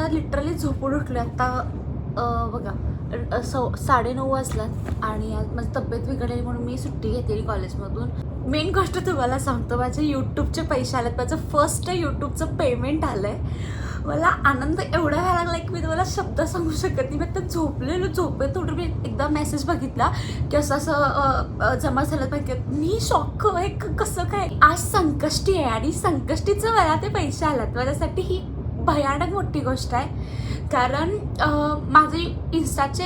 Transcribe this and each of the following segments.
Literally झोपून उठले आता बघा 9:30 वाजलात आणि आज माझी तब्येत बिघडली म्हणून मी सुट्टी घेतली कॉलेजमधून. मेन गोष्ट तुम्हाला सांगतो, माझे यूट्यूबचे पैसे आलेत. माझं फर्स्ट यूट्यूबचं पेमेंट आलं आहे. मला आनंद एवढा व्हायला लागला की मी तुम्हाला शब्द सांगू शकत नाही. मी आता झोपेत थोडं मी एकदा मेसेज बघितला की असं जमा झालं पाहिजे. मी शॉक आहे, कसं काय. आज संकष्टी आहे आणि संकष्टीचं मला ते पैसे आलात. माझ्यासाठी ही भयानक मोठी गोष्ट आहे. कारण माझे इन्स्टाचे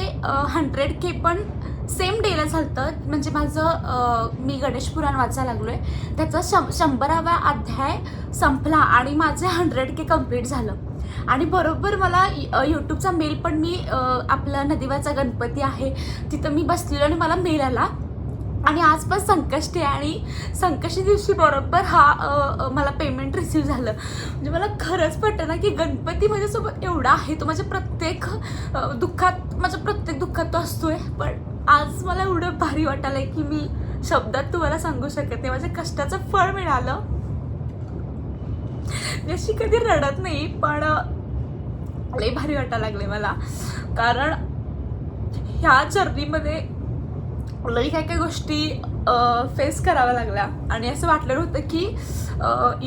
100K पण सेम डेला झालं. म्हणजे माझं मी गणेश पुराण वाचायला लागलो आहे, त्याचा 100वा अध्याय संपला आणि माझे 100K कंप्लीट झालं. आणि बरोबर मला यूट्यूबचा मेल पण मी आपला नदीवाचा गणपती आहे तिथं मी बसलेलो आणि मला मेल आला. आणि आज पण संकष्टी आहे आणि संकष्टी दिवशी बरोबर हा मला पेमेंट रिसीव झालं. म्हणजे मला खरंच पटतं ना की गणपती माझ्यासोबत एवढा आहे. तो माझ्या प्रत्येक दुःखात तो असतोय. पण आज मला एवढं भारी वाटायला आहे की मी शब्दात तुम्हाला सांगू शकत नाही. माझ्या कष्टाचं फळ मिळालं. मी अशी कधी रडत नाही, पण लई भारी वाटायला लागले मला. कारण ह्या जर्नीमध्ये लई काही गोष्टी फेस कराव्या लागल्या आणि असं वाटलं होतं की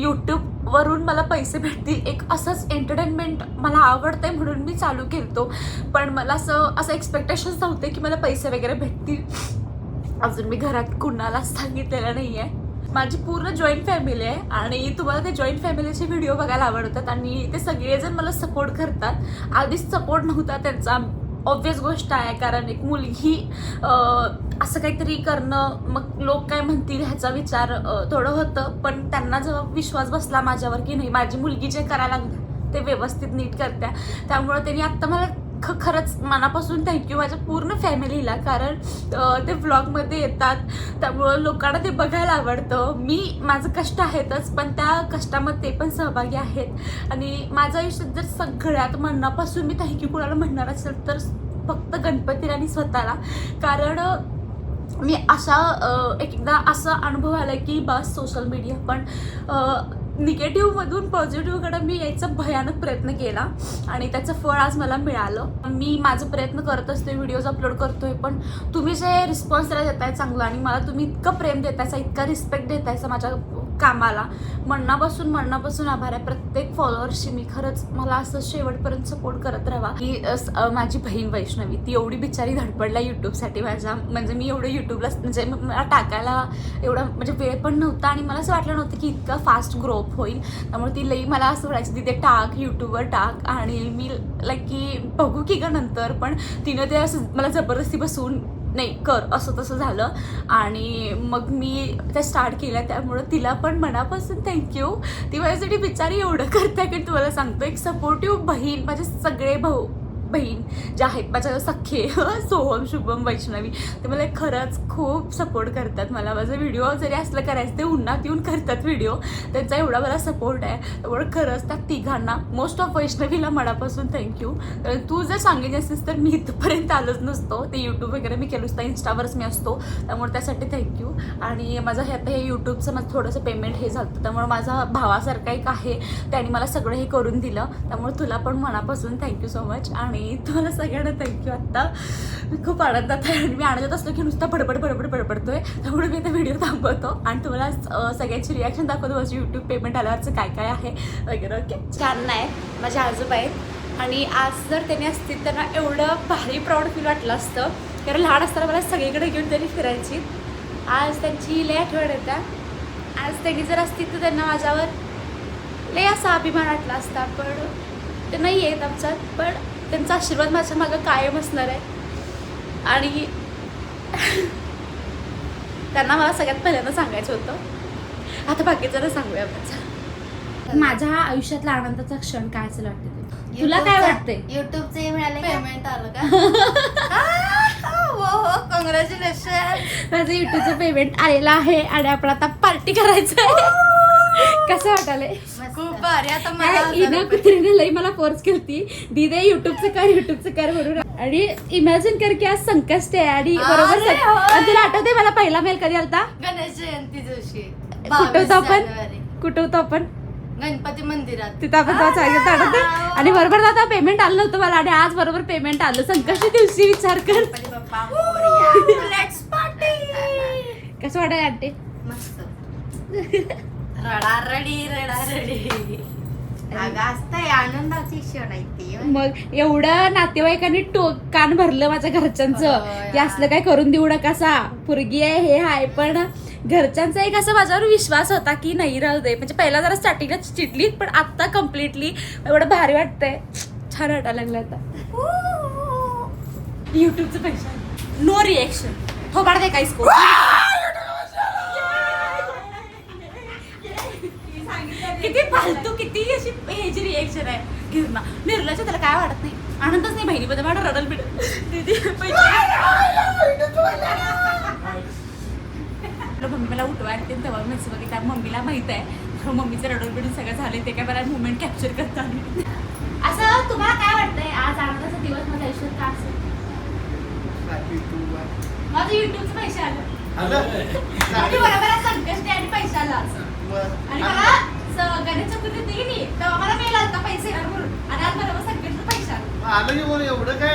यूट्यूबवरून मला पैसे भेटतील. एक असंच एंटरटेनमेंट मला आवडतंय म्हणून मी चालू केलतो. पण मला असं एक्सपेक्टेशन्स नव्हते की मला पैसे वगैरे भेटतील. अजून मी घरात कुणाला सांगितलेलं नाही आहे. माझी पूर्ण जॉईंट फॅमिली आहे आणि तुम्हाला ते जॉईंट फॅमिलीचे व्हिडिओ बघायला आवडतात आणि ते सगळेजण मला सपोर्ट करतात. आधीच सपोर्ट नव्हता त्यांचा, ऑब्वियस गोष्ट आहे. कारण एक मुलगी असं काहीतरी करणं, मग लोक काय म्हणतील ह्याचा विचार थोडं होतं. पण त्यांना जेव्हा विश्वास बसला माझ्यावर की नाही माझी मुलगी जे करायला ते व्यवस्थित नीट करत्या, त्यामुळं त्यांनी आत्ता मला खरंच मनापासून थँक्यू माझ्या पूर्ण फॅमिलीला. कारण ते व्लॉगमध्ये येतात त्यामुळं लोकांना ते बघायला आवडतं. माझं कष्ट आहेतच पण त्या कष्टामध्ये ते पण सहभागी आहेत. आणि माझं आयुष्यात जर सगळ्यात मनापासून मी थँक्यू कुणाला म्हणणार असेल तर फक्त गणपतीला आणि स्वतःला. कारण मी एकदा असा अनुभव आला की बस सोशल मीडिया पण निगेटिव्हमधून पॉझिटिव्हकडे मी यायचा भयानक प्रयत्न केला आणि त्याचं फळ आज मला मिळालं. मी माझं प्रयत्न करत असते, व्हिडिओज अपलोड करतोय, पण तुम्ही जे रिस्पॉन्स त्याला देताय चांगलं आणि मला तुम्ही इतकं प्रेम देतायचा, इतका रिस्पेक्ट देतायचा माझ्या कामाला, मनापासून आभार आहे प्रत्येक फॉलोअर्सची. मी खरंच मला असं शेवटपर्यंत सपोर्ट करत राहा. की माझी बहीण वैष्णवी ती एवढी बिचारी धडपडला यूट्यूबसाठी माझ्या. म्हणजे मी एवढं यूट्यूबला म्हणजे मला टाकायला एवढं म्हणजे वेळ पण नव्हता आणि मला असं वाटलं नव्हतं की इतकं फास्ट ग्रोथ होईल. त्यामुळे ती लई मला असं म्हणायची तिथे टाक, यूट्यूबवर टाक. आणि मी लाईक की बघू की ग नंतर. पण तिनं ते असं मला जबरदस्ती बसवून नाही कर असं तसं झालं आणि मग मी ते स्टार्ट केलं. त्यामुळं तिला पण मनापासून थँक्यू. ती माझ्यासाठी बिचारी एवढं करते की तुम्हाला सांगतो एक सपोर्टिव्ह बहीण. माझे सगळे बहीण जे आहेत माझ्या सख्खे सोहम, शुभम, वैष्णवी, ते मला खरंच खूप सपोर्ट करतात. मला माझं व्हिडिओ जरी असलं करायचं ते उन्हात येऊन करतात व्हिडिओ. त्यांचा एवढा मला सपोर्ट आहे. त्यामुळे खरंच त्या तिघांना, मोस्ट ऑफ वैष्णवीला मनापासून थँक्यू. कारण तू जर सांगितली असतीस तर मी इथपर्यंत आलोच नसतो. ते यूट्यूब वगैरे मी केलं असतं, इन्स्टावरच मी असतो. त्यामुळे त्यासाठी थँक्यू. आणि माझं हे यूट्यूबचं माझं थोडंसं पेमेंट हे झालं, त्यामुळे माझा भावासारखा एक आहे त्याने मला सगळं हे करून दिलं. त्यामुळे तुला पण मनापासून थँक्यू सो मच. आणि तुम्हाला सगळ्यांना थँक्यू. आत्ता खूप आनंदात आहे आणि मी आनंदात असलो की नुसता बडबडतोय. त्यामुळे मी ते व्हिडिओ थांबवतो आणि तुम्हाला सगळ्यांची रिॲक्शन दाखवतो माझी यूट्यूब पेमेंट आल्यावरचं काय काय आहे वगैरे. ओके, छान आहे. माझे आजोबा आहेत आणि आज जर त्यांनी असतील त्यांना एवढं भारी प्राऊड फील वाटलं असतं. कारण लहान असताना मला सगळीकडे घेऊन त्यांनी फिरायची. आज त्यांची लय आठवण येत्या. आज त्यांनी जर असतील तर त्यांना माझ्यावर लय असा अभिमान वाटला असता. पण ते नाही आहेत आमच्यात, पण त्यांचा आशीर्वाद माझ्या मागं कायम असणार आहे. आणि त्यांना मला सगळ्यात पहिल्यांदा सांगायचं होतं. आता बाकीचं सांगूया आपण. माझ्या आयुष्यातला आनंदाचा क्षण काय असेल वाटते तुला? काय वाटतंय? युट्यूबचे मिळाले पेमेंट आलं का? हो, कॉंग्रॅच्युलेशन. माझं युट्यूबचं पेमेंट आलेलं आहे आणि आपण आता पार्टी करायचं आहे. कसं वाटायलंय? खूप भारी. आता मला कुत्रीने लई मला फोर्स केलती, दीदे युट्यूबचं कर म्हणून. आणि इमॅजिन कर की आज संकष्टी आहे आणि बरोबर तुला आठवते मला पहिला मेल कधी आलता? गणेश जयंती दिवशी. कुठं होतो आपण? गणपती मंदिरात तिथं आपण तेव्हा सांगितलं आठवते आणि बरोबर आता पेमेंट आलं नव्हतं मला आणि आज बरोबर पेमेंट आलं. संकष्टी दिवशी विचार कर. गणपती बाप्पा मोरया. Let's party. कसं वाटत आंटी? मस्त रडारडी रडारडी अगं असतंय आनंदाची क्षण आहे ती. मग एवढं नातेवाईकांनी कान भरलं माझ्या घरच्यांचं की असलं काय करून देऊ नका सा पोरगी आहे हे आहे. पण घरच्यांचा एक असं माझ्यावर विश्वास होता की नाही राहू दे. म्हणजे पहिला जरा स्टार्टिंगला चिटली पण आता कम्प्लिटली एवढं भारी वाटतंय. छान वाटायला लागलं आता. युट्यूबचं पैसे नो रिएक्शन थोबाड दे काहीच को किती फालतू किती अशी ह्याची रिएक्शन आहे. गिरणा निर्लाच्या त्याला काय वाटत नाही. आनंदच नाही बहिणीमध्ये माझा रडल बिड मम्मीला उठवायला तेव्हा मेसेज बघितला. मम्मीला माहित आहे मम्मीचं रडल बिडून सगळं झाले ते काय मला मुवमेंट कॅप्चर करता आली. असं तुम्हाला काय वाटतंय आज आनंदाचा दिवस माझ्या आयुष्यात का असेल? माझं युट्यूबचे पैसे आले आणि बरोबर आज संकष्टी आणि पैसे आला आणि मला गणेश चतुर्थी दिली तेव्हा मला मेल आलता पैसे येणार म्हणून आणि आज बरोबर संकष्टी पैसे आले. एवढं काय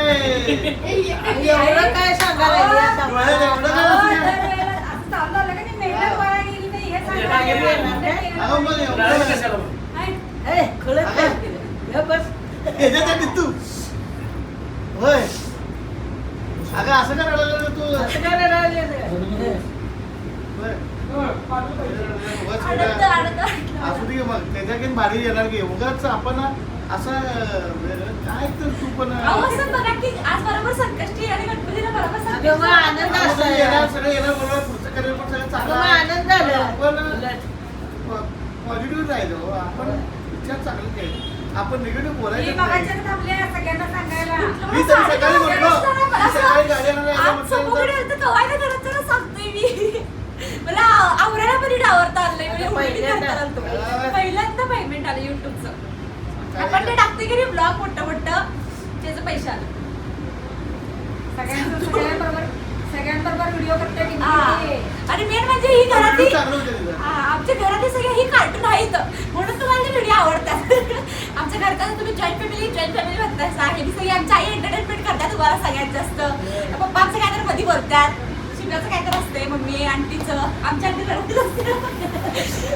तू होय अगं असं काय रडायला तू असू दे मग त्याच्याकडे भारी येणार की उगाच आपण असं काय तर तू पण आज बरोबर संकष्टी आणि गणपतीला बरोबर सगळं येणार बरोबर पुढचं करिअर पण सगळं चांगलं आनंद आपण पॉझिटिव्ह राहिलो. आपण विचार चांगले केले. आपण निगेटिव्ह बोलायचं सगळ्यांना सांगायला मी तर सकाळी म्हटलो सकाळी गाडी सांगतोय मी मला आवरायला पण डावरता आलंय. पहिल्यांदा पेमेंट आलं युट्यूबचं. आपण ते टाकते की ब्लॉग मोठं मोठं त्याचं पैसे आलं. सगळ्यांबरोबर व्हिडिओ करते आणि मेन म्हणजे ही घरातली आमच्या घरातली सगळे ही कार्टून आहेत म्हणून तुम्हाला व्हिडिओ आवडतात. आमच्या घरचा तुम्ही जॉईंट फॅमिली म्हणताय हे सगळी आमची आई एंटरटेनमेंट करतात तुम्हाला सगळ्यात जास्त. पप्पा आमचं काय तर मध्ये बोलतात शिवराचं काय तर असते मम्मी आंटीचं आमच्या आंटी रडत असते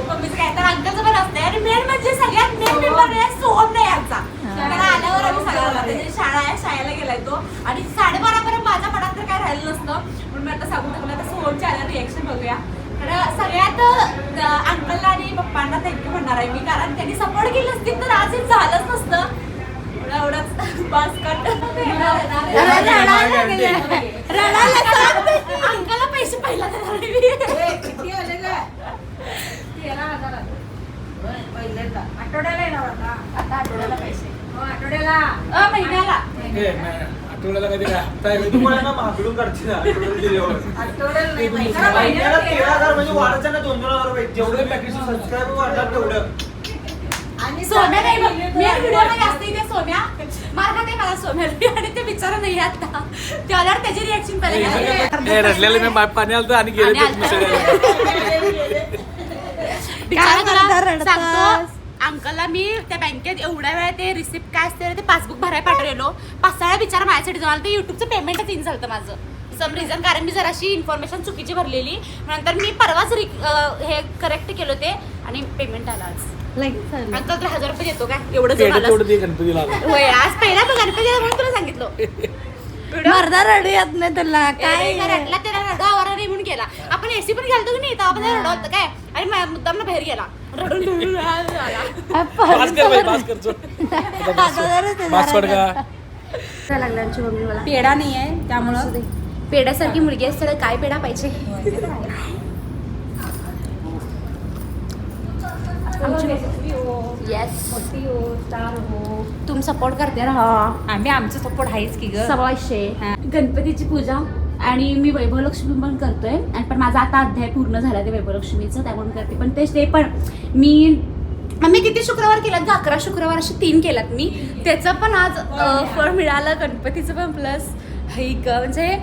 मम्मीचं काय तर अंकलचं पण असते. आणि मेन म्हणजे सगळ्यात मेन मेंबर सोहम नाही आमचा. त्याला आल्यावर आम्ही सगळ्याला त्याची शाळा आहे शाळेला गेलाय तो आणि 12:30 पर्यंत माझ्या मनात तर काय राहिलं नसतं म्हणून मी आता सांगून टाकलं. आता सोहमच्या आल्या रिएक्शन बघूया. तर सगळ्यात अंकलला आणि पप्पांना थँक्यू म्हणणार आहे मी कारण त्यांनी सपोर्ट केलं असतील तर आज हे झालंच नसतं. एवढाच बास कट अंकलला पैसे पहिला देणार किती आले का 13,000 आठवड्याला येणार आता आठवड्याला पैसे आठवड्याला महिन्याला आठवड्याला कधी काय तुम्हाला ना मागडून काढची ना महिन्याला 13,000 म्हणजे वाढायचं ना 2,000 रुपये जेवढे पॅकेज सबस्क्राईबर वाढतात तेवढं. आणि सोम्या नाही बघ मी व्हिडिओ मध्ये असते ते सोम्या मारखात आहे मला सोम्या आणि ते विचार नाही आता त्याला त्याची रिएक्शन पहिले रडलेलं मी पाणी आलं आणि गेले अंकलला मी त्या बँकेत एवढ्या वेळा ते रिसिप्ट काय असते ते पासबुक भरायला पाठवलेलो 5-6 वेळा विचार माझ्यासाठी जाऊन ते युट्यूबचं पेमेंटच इन झालं माझं सम रिझन कारण मी जराशी इन्फॉर्मेशन चुकीची भरलेली नंतर मी परवाच हे करेक्ट केलं ते आणि पेमेंट आला आज अंकल तुला 1,000 रुपये देतो काय एवढं गणपतीला होय आज पहिला गणपतीला म्हणून तुला सांगितलं मर्दा रडू येत नाही तुला काय रडला त्याला रडा आवारा नाही म्हणून गेला आपण एसी पण घालतो की नाही आपण रडवत काय आणि मुद्दाम बाहेर गेला रडून पेढा नाही आहे त्यामुळं पेढ्यासारखी मुलगी असते तर काय पेढा पाहिजे तुम सपोर्ट करते ना आम्ही आमचं सपोर्ट आहेच की ग 1,200 गणपतीची पूजा आणि मी वैभवलक्ष्मी पण करतोय आणि पण माझा आता अध्याय पूर्ण झाला ते वैभवलक्ष्मीचं त्यामुळे करते पण ते पण मी किती शुक्रवार केलात 11 शुक्रवार असे 3 केलात मी त्याचं पण आज फळ मिळालं गणपतीचं पण प्लस म्हणजे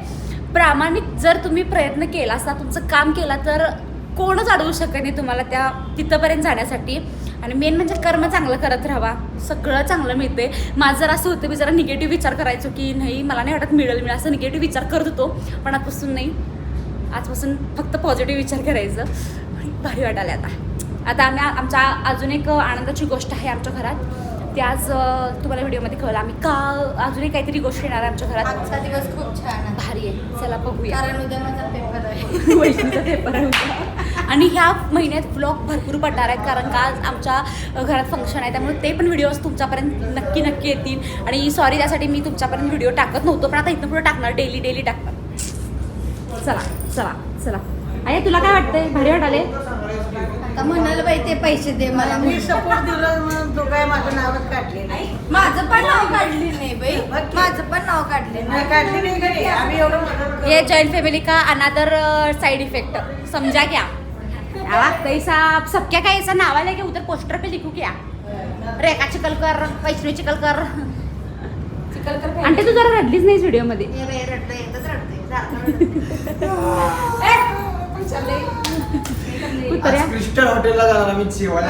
प्रामाणिक जर तुम्ही प्रयत्न केला असता तुमचं काम केला तर कोणच अडवू शकत नाही तुम्हाला त्या तिथपर्यंत जाण्यासाठी आणि मेन म्हणजे कर्म चांगलं करत राहावा, सगळं चांगलं मिळते. माझं जरा असं होतं मी जरा निगेटिव्ह विचार करायचो की नाही मला नाही वाटत मिळेल असं निगेटिव्ह विचार करत होतो, पण आजपासून नाही, आजपासून फक्त पॉझिटिव्ह विचार करायचं. आणि भारी वाटायला आता आम्ही आमच्या अजून एक आनंदाची गोष्ट आहे आमच्या घरात, ते आज तुम्हाला व्हिडिओमध्ये कळलं. आम्ही का अजूनही काहीतरी गोष्ट येणार आहे आमच्या घरात. आजचा दिवस खूप छान आहे भारी आहे, चला बघूया. कारण उद्या माझा पेपर आहे. वैष्णवीचा पेपर आहे उद्या. आणि ह्या महिन्यात व्लॉग भरपूर पडणार आहेत कारण का आज आमच्या घरात फंक्शन आहे, त्यामुळे ते पण व्हिडिओज तुमच्यापर्यंत नक्की येतील. आणि सॉरी त्यासाठी मी तुमच्यापर्यंत व्हिडिओ टाकत नव्हतो, पण आता इथनं पुढे टाकणार, डेली टाकणार. चला आई तुला काय वाटतंय, भारी वाटाले? आता म्हणाल बाई ते पैसे दे मला. मी सपोर्ट दिलं म्हणून तो काय माझं नावच काढले नाही. माझं पण नाव काढले नाही बाई, माझं पण नाव काढले नाही काढले नाही घरी. आम्ही एवढं मदत करतो. ये जॉइंट फैमिली का अनादर साइड इफेक्ट समझा क्या? कैसा सबक्या का ऐसा नावा लेके उधर पोस्टर पे लिखू क्या? रेखा चिखलकर, वैष्णवी चिखलकर. आंटी तू जरा रडलीच नाही व्हिडिओ मध्ये. आज क्रिस्टल हॉटेलला जाणार आम्ही जेवायला.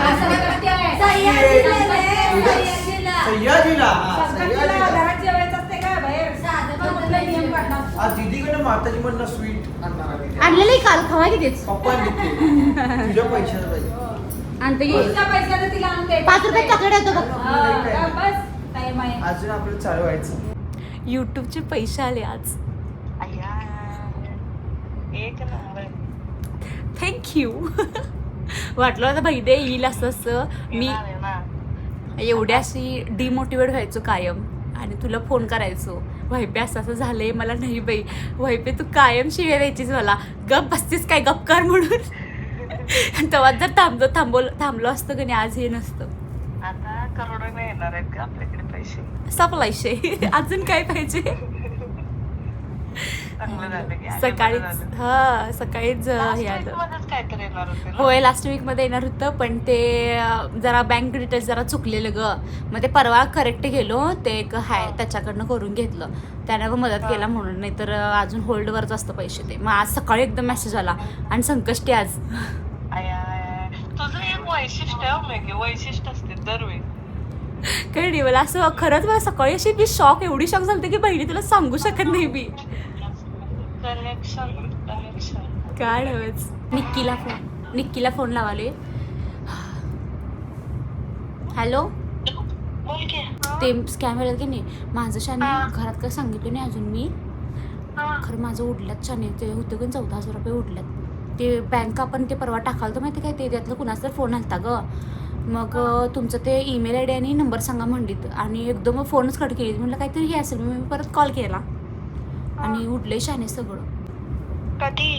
सह्याद्रीला. आज दीदीकडे माताजी म्हणणं स्वीट आणणार आहे. आणलेलं काल खवा कितीच पप्पा तुझ्या पैशाचं पाहिजे. आणते की 5 रुपये चॉकलेट येतो बघ. अजून आपलं चालू व्हायचं. यूट्यूबचे पैसे आले आज. थँक्यू. वाटलं होतं बहिदे येईल असं. मी एवढी अशी डिमोटिवेट व्हायचो कायम आणि तुला फोन करायचो, वैपे असं झालंय मला. नाही बाई वैपे तू कायम शिव्या द्यायचीस मला, गप बसतीस काय गप कर म्हणून. तेव्हा जर थांबलो असतं की नाही आज हे नसतं. आता करोडोने येणार आहेत का आपल्याकडे पैसे? सपलायशे अजून काय पाहिजे. चांगलं झालं की आधी सकाळीच बरं झालं. सकाळीच हे Last week आलं. मध्येच काहीतरी येणार होते ना? होय लास्ट वीक मध्ये येणार होतं, पण ते जरा बँक डिटेल्स जरा चुकलेलं ग. मग ते परवा करेक्ट गेलो, ते एक हाय त्याच्याकडनं करून घेतलं, त्यानं पण मदत केला म्हणून. नाही तर अजून होल्डवरच असतं पैसे ते. मग आज सकाळी एकदम मेसेज आला आणि संकष्टी आज. तुझं एक वैशिष्ट्य आहे मेघे, वैशिष्ट्य असते दरवेळी. काही नाही मला असं खरंच मला सकाळी अशी मी एवढी शॉक झाली की बहिणी तुला सांगू शकत नाही मी. कनेक्शन काय नव्हेच. निक्कीला फोन लावाले. हॅलो बोल की. ते स्कॅम वेळेला की नाही माझं शाने घरात काय सांगितलं नाही अजून मी. खरं माझं उडल्यात शाने, ते होतं की 14,000 रुपये उडल्यात. ते बँक आपण ते परवा टाकाल तर माहिती काय, ते त्यातलं कुणाचा तर फोन आलता ग. मग तुमचं ते ईमेल आय डी आणि नंबर सांगा म्हणलीत आणि एकदम फोनच कट केली. म्हटलं काहीतरी हे असेल, मी परत कॉल केला आणि उडले शाने सगळं. कधी?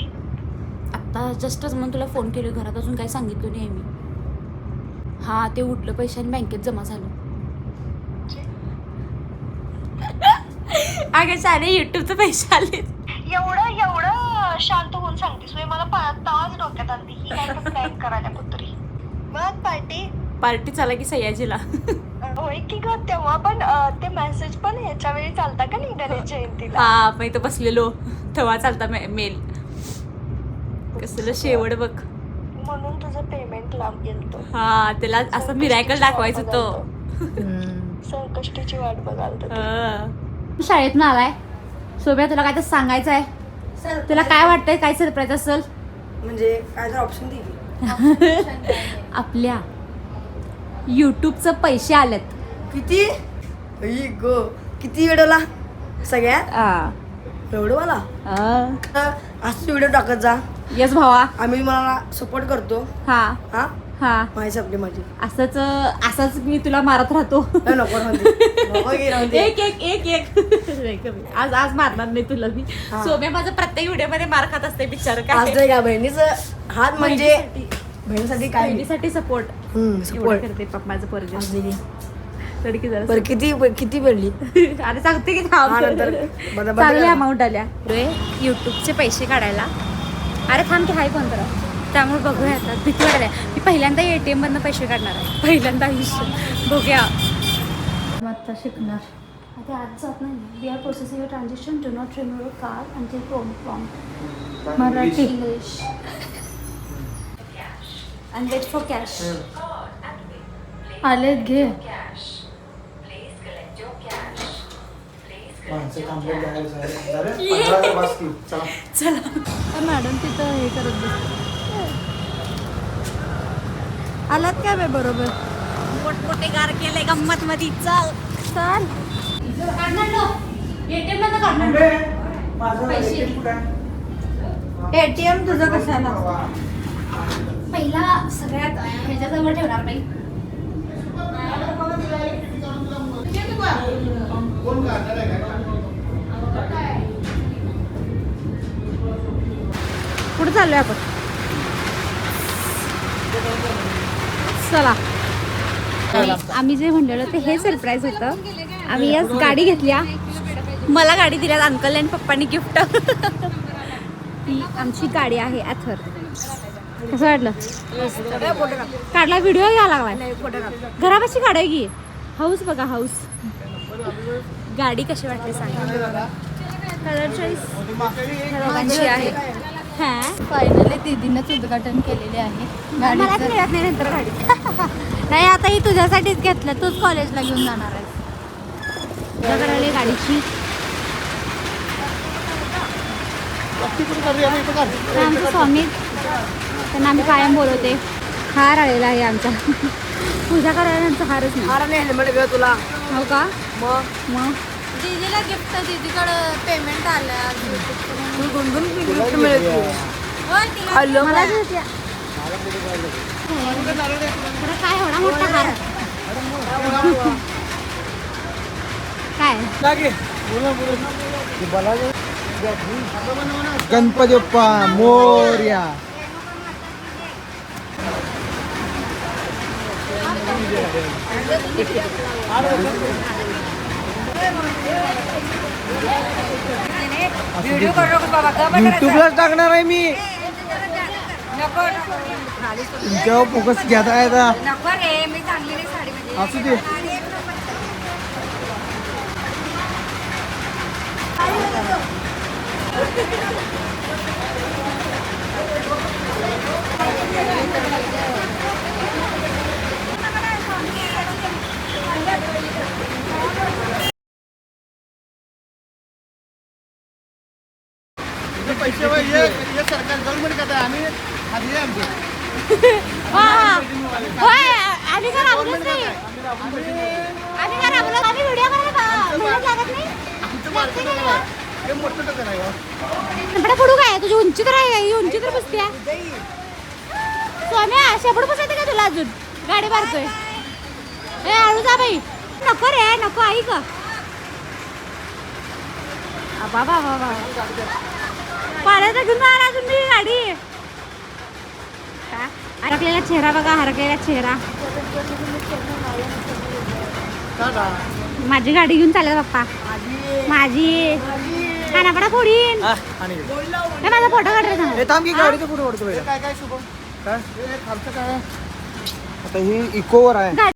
आत्ता जस्टच मग तुला फोन केलं, घरात अजून काही सांगितलं नाही मी. हा ते उडलं पैसे आणि बँकेत जमा झालं. अगं शाने युट्यूबचे पैसे आले. एवढं शांत होऊन सांगतेस मला तास डोक्यात आली ही काय प्लॅन करायला कुत्री. मग पार्टी चाला की सह्याजीला. होय की ग, तेव्हा पण ते मेसेज पण ह्याच्या वेळी चालता का नाही गणेश जयंतीला? हा मग इथं बसलेलो तेव्हा चालता मेल. कसलं शेवट बघ. म्हणून तुझं पेमेंट लांब गेलतो. हा त्याला असं मिरॅकल दाखवायचं तो. संकष्टीची वाट बघाल. शाळेतून आलाय सोब्या, तुला काय तर सांगायचं आहे? तुला काय वाटतंय, काय सरप्राईज असेल? म्हणजे काय तर ऑप्शन दिली. आपल्या युट्यूबचं पैसे आलेत. किती गो किती व्हिडिओला? सगळ्यात एवढं मला असं व्हिडिओ टाकत जा. यस भावा, आम्ही मला सपोर्ट करतो. हा हा हा माहिती आपली माझी. असंच मी तुला मारत राहतो. नको राहू दे. एक आज मारणार नाही तुला मी. हा. सोम्या माझं प्रत्येक व्हिडिओ मध्ये मार खात असते बिचार आज काय. नाही का बहिणीचं हात म्हणजे बहिणीसाठी काय बहिणीसाठी सपोर्ट सपोर्ट करते माझं पोरग. आज दिली. लडकी जरा बरं किती भेटली? अरे सांगते की थांब. हा, नंतर बदल- बदल चांगले करा. अमाऊंट आल्या युट्यूबचे पैसे काढायला. अरे थांब की हाय कोण करा, त्यामुळे बघूया आता. भीती वाटल्या. मी पहिल्यांदा ATM मधनं पैसे काढणार आहे, पहिल्यांदा आयुष्य. बघूया आता शिकणार. आता आज जात नाही. We are processing your transaction, do not remove your card until from Marathi English and wait for cash. आलेत घे. माणसं थांबलेली आहे साहेब. अरे, 15,000 बस की. चला. चला मॅडम तिथं हे करत बस. आलात काय बे बरोबर. मोठमोठे गार केले गंमत मध्ये. चल चाल थांबे. माझं पैसे. ATM कुठं आहे? एटीएम तुझं कशाला. पहिला सगळ्यात ह्याच्याजवळ ठेवणार बाई. कोण काढणार आहे का? कुठे चाललोय आपण. चला आम्ही जे म्हणलेलं ते हे सरप्राईज होतं. आम्ही आज गाडी घेतल्या. मला गाडी दिल्यात अंकल आणि पप्पांनी गिफ्ट. ती आमची गाडी आहे ॲथर. कसं वाटलं. काढला व्हिडिओ घ्यायला लागलाय. घरापाशी काढाय की. हाऊस बघा हाऊस. गाडी कशी वाटली सांगा. कलर चॉईस दोघांची आहे. फायनली दीदीनंच उद्घाटन केलेले आहे. मला मिळत नाही नंतर गाडी. नाही आता ही तुझ्यासाठीच घेतलं. तूच कॉलेजला घेऊन जाणार आहेस. तुझ्याकडे आली गाडीची. आमचं स्वामी त्यांना आम्ही कायम बोलवते. हार आलेला आहे आमचा. पूजा करायला आमचा हारच नाही. हार नाही हेल्मेट घे तुला. हो का. मग दीदीला गिफ्ट दीदीकडं पेमेंट आलं. तू गुणगुण गिफ्ट मिळते. हॅलो मला काय एवढा मोठा हार. काय लागे. गणपती बाप्पा मोरया. युट्यूबलाच टाकणार आहे मी. तुमच्यावर फोकस घेता आहे आता. असू दे. पैसे हे सरकार गव्हर्नमेंट करत आहे. आम्ही आधी आमचे होय आम्ही का राबवलंच नाही. आम्ही का राबवलं. आम्ही व्हिडिओ करायला मेहनत लागत नाही. हे मोठं टक्कर आहे हो. नंबडा पडू काय. तुझी उंची तर आहे. ही उंची तर बसते. स्वाम्या शेपड बसायचं का तुला अजून. गाडी मारतोय. ए हळू जा बाई. नको रे नको. ऐक बाबा बाबा पाण्याचा घेऊन मारा अजून मी गाडी. हरकलेला चेहरा बघा. हरकलेला चेहरा. माझी गाडी घेऊन चालेल पप्पा. माझी कानापडा फोडीन. माझा फोटो काढ रे सांग. थांब की गाडीचं कुठे ओढतो. काय काय शुभम काय हे खालचं काय आता ही इकोवर आहे.